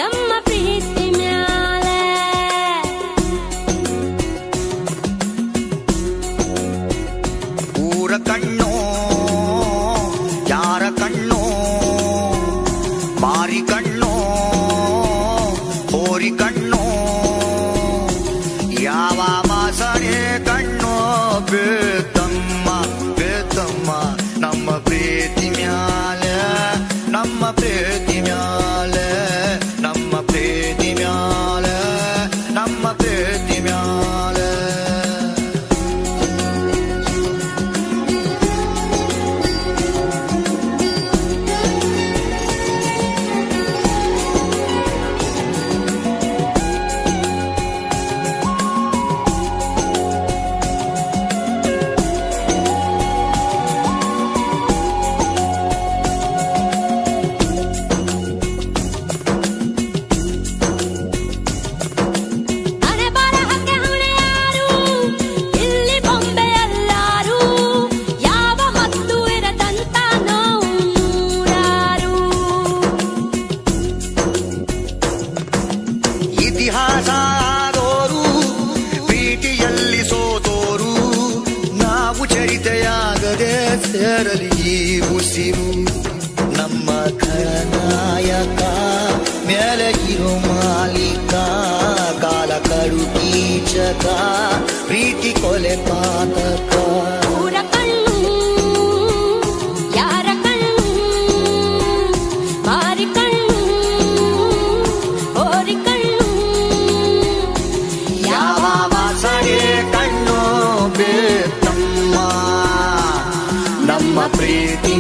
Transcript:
ನಮ್ಮ ಪ್ರೀತಿ ಮ್ಯಾಲೆ ಊರ ಕಣ್ಣೋ ಯಾರ ಕಣ್ಣೋ ಮಾರಿ ಕಣ್ಣೋ ಹೋರಿ ಕಣ್ಣೋ ಯಾವ ಮಾಸನೆ ಕಣ್ಣೋ ಬೇತಮ್ಮ ಬೇತಮ್ಮ ನಮ್ಮ ಪ್ರೀತಿ ಮ್ಯಾಲೆ ನಮ್ಮ ಪ್ರೀತಿ ಮ್ಯಾಲೆ ನಮ್ಮ ಪ್ರೀತಿ ಮ್ಯಾಲೆ ನಮ್ಮ ಪ್ರೀತಿ ಮ್ಯಾಲೆ ಇತಿಹಾಸದೋರು ಪ್ರೀತಿಯಲ್ಲಿ ಸೋತೋರು ನಾವು ಚರಿತೆಯಾಗದೆ ಸೇರಲಿ ಈ ಉಸಿರು ನಮ್ಮ ಖಳನಾಯಕ ಮೇಲೆ ಇರೋ ಮಾಲೀಕ ಕಾಲ ಕಡು ಕೀಚಕ ಪ್ರೀತಿ ಕೊಲೆ ಪಾತಕ ಊರ ಕಣ್ಣು ಯಾರ ಕಣ್ಣು ಮಾರಿ ಕಣ್ಣು ಹೋರಿ ಕಣ್ಣು ಯಾವ ವಾಸನೆ ಕಣ್ಣು ಬೇತಮ್ಮ ನಮ್ಮ ಪ್ರೀತಿ